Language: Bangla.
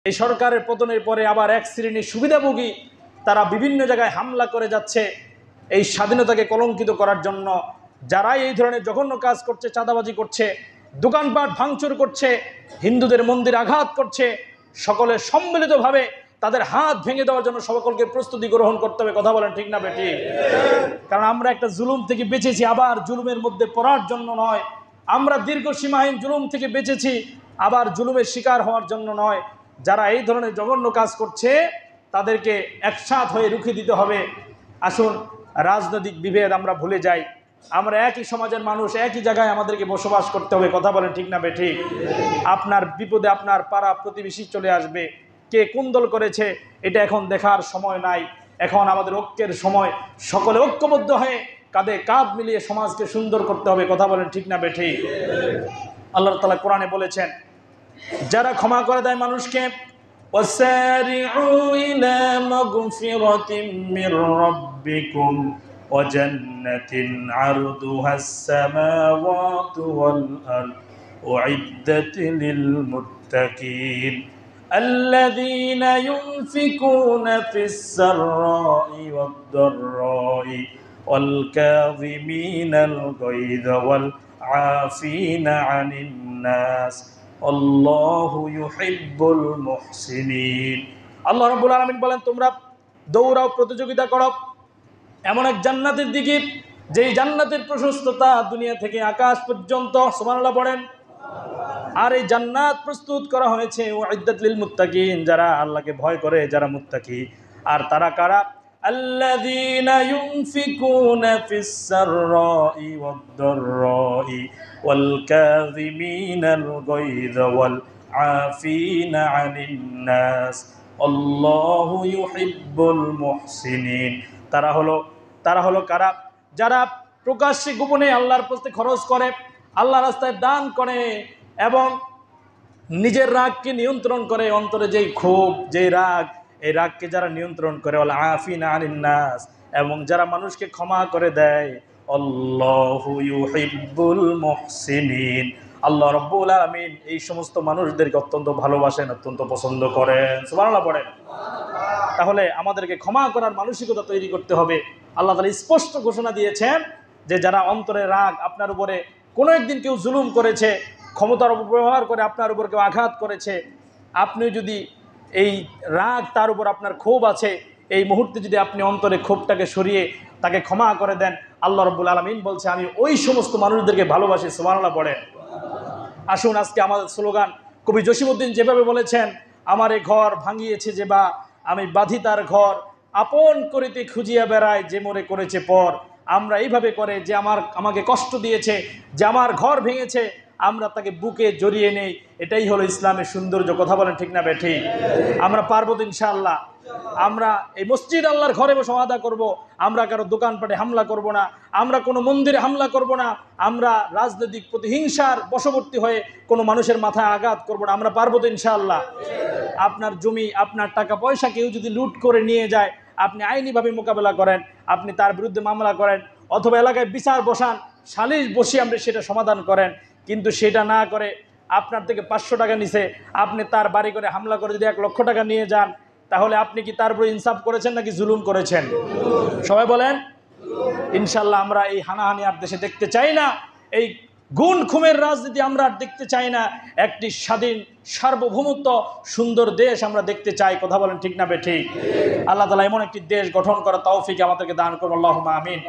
এই সরকারের পতনের পরে আবার এক শ্রেণীর সুবিধাভোগী তারা বিভিন্ন জায়গায় হামলা করে যাচ্ছে এই স্বাধীনতাকে কলঙ্কিত করার জন্য। যারাই এই ধরনের জঘন্য কাজ করছে, চাঁদাবাজি করছে, দোকানপাট ভাঙচুর করছে, হিন্দুদের মন্দির আঘাত করছে, সকলে সম্মিলিতভাবে তাদের হাত ভেঙে দেওয়ার জন্য সকলকে প্রস্তুতি গ্রহণ করতে হবে। কথা বলেন ঠিক না বেঠিক? কারণ আমরা একটা জুলুম থেকে বেঁচেছি, আবার জুলুমের মধ্যে পড়ার জন্য নয়। আমরা দীর্ঘ সীমাহীন জুলুম থেকে বেঁচেছি, আবার জুলুমের শিকার হওয়ার জন্য নয়। যারা এই ধরনের জঘন্য কাজ করছে তাদেরকে একসাথ হয়ে রুখে দিতে হবে। আসুন রাজনৈতিক বিভেদ আমরা ভুলে যাই, আমরা একই সমাজের মানুষ, একই জায়গায় আমাদেরকে বসবাস করতে হবে। কথা বলেন ঠিক না বেঠিক? আপনার বিপদে আপনার পাড়া প্রতিবেশী চলে আসবে, কে কোন দল করেছে এটা এখন দেখার সময় নাই। এখন আমাদের ঐক্যের সময়, সকলে ঐক্যবদ্ধ হয়ে কাঁধে কাঁধ মিলিয়ে সমাজকে সুন্দর করতে হবে। কথা বলেন ঠিক না বেঠিক? আল্লাহ তাআলা কোরআনে বলেছেন, যারা ক্ষমা করে দেয় মানুষকে, ওয়াসারিউ ইলা মাগফিরাতিম মির রাব্বিকুম ওয়া জান্নাতিন আরদুহাস সামাওয়াতু ওয়াল আরদ উইদ্দাত লিল মুত্তাকিন আল্লাযীনা ইউনফিকুনা ফিস সাররাই ওয়াদ দাররাই ওয়াল কাযিমিনাল গায়যা ওয়াল আফিনা আনিন নাস আল্লাহু ইউহিব্বুল মুহসিনিন। আল্লাহ রাব্বুল আলামিন বলেন, তোমরা দৌড়াও, প্রতিযোগিতা করো এমন এক জান্নাতের দিকে যেই জান্নাতের প্রশস্ততা দুনিয়া থেকে আকাশ পর্যন্ত। সুবহানাল্লাহ পড়েন। আর এই জান্নাত প্রস্তুত করা হয়েছে উইদ্দাত লিল মুত্তাকিন, যারা আল্লাহকে ভয় করে, যারা মুত্তাকি। আর তারা কারা? আল্লাযীনা ইউনফিকুনা ফিস সাররাই ওয়াদ দাররাই ওয়াল কাযিমিনাল গায়যা ওয়াল আফিনা আনিন নাস আল্লাহু ইউহিব্বুল মুহসিনিন। তারা হলো কারা? যারা প্রকাশ্যে গোপনে আল্লাহর পথে খরচ করে, আল্লাহর রাস্তায় দান করে এবং নিজের রাগকে নিয়ন্ত্রণ করে। অন্তরে যেই ক্ষোভ, যেই রাগ, এই রাগকে যারা নিয়ন্ত্রণ করে, ওয়াল আফিনা আনিন নাস, এবং যারা মানুষকে ক্ষমা করে দেয়, আল্লাহু ইউহিব্বুল মুহসিনিন। আল্লাহ রাব্বুল আলামিন এই সমস্ত মানুষদেরকে অত্যন্ত ভালোবাসেন, অত্যন্ত পছন্দ করেন। সুবহানাল্লাহ পড়েন। তাহলে আমাদেরকে ক্ষমা করার মানসিকতা তৈরি করতে হবে। আল্লাহ তাআলা স্পষ্ট ঘোষণা দিয়েছেন যে যারা অন্তরে রাগ, আপনার উপরে কোনো একদিন কেউ জুলুম করেছে, ক্ষমতার অপব্যবহার করে আপনার উপর কেউ আঘাত করেছে, আপনি যদি এই রাগ, তার উপর আপনার ক্ষোভ আছে, এই মুহূর্তে যদি আপনি অন্তরে ক্ষোভটাকে সরিয়ে তাকে ক্ষমা করে দেন, আল্লাহ রাব্বুল আলামিন বলছে আমি ওই সমস্ত মানুষদেরকে ভালোবাসি। সুবহানাল্লাহ পড়েন। আসুন আজকে আমাদের স্লোগান, কবি জসিমউদ্দিন যেভাবে বলেছেন, আমার এই ঘর ভাঙিয়েছে যে বা আমি বাঁধি তার ঘর, আপন করিতে খুঁজিয়া বেড়ায় যে মোরে করেছে পর। আমরা এইভাবে করে যে আমাকে কষ্ট দিয়েছে, যে আমার ঘর ভেঙেছে, আমরা তাকে বুকে জড়িয়ে নেই। এটাই হলো ইসলামের সৌন্দর্য। কথা বলেন ঠিক না বেঠিক? আমরা পারবো তো ইনশাআল্লাহ। আমরা এই মসজিদ আল্লাহর ঘরে বসে ওয়াদা করব, আমরা কারো দোকানপাটে হামলা করব না, আমরা কোনো মন্দিরে হামলা করব না, আমরা রাজনৈতিক প্রতিহিংসার বশবর্তী হয়ে কোনো মানুষের মাথায় আঘাত করব না। আমরা পারবো তো ইনশাআল্লাহ। আপনার জমি, আপনার টাকা পয়সা কেউ যদি লুট করে নিয়ে যায়, আপনি আইনিভাবে মোকাবেলা করেন, আপনি তার বিরুদ্ধে মামলা করেন, অথবা এলাকায় বিচার বসান, সালিশ বসিয়ে আপনি সেটা সমাধান করেন। কিন্তু সেটা না করে আপনার থেকে 500 টাকা নিছে, আপনি তার বাড়ি করে হামলা করে যদি 1 লক্ষ টাকা নিয়ে যান, তাহলে আপনি কি তার উপর ইনসাফ করেছেন নাকি জুলুম করেছেন? সবাই বলেন। ইনশাআল্লাহ আমরা এই হানাহানি আর দেশে দেখতে চাই না, এই গুণ খুমের রাজনীতি আমরা আর দেখতে চাই না। একটি স্বাধীন, সার্বভৌমত্ব, সুন্দর দেশ আমরা দেখতে চাই। কথা বলেন ঠিক না বেঠিক? আল্লাহ তাআলা এমন একটি দেশ গঠন করার তৌফিক আমাদেরকে দান করুন। আল্লাহুম্মা আমিন।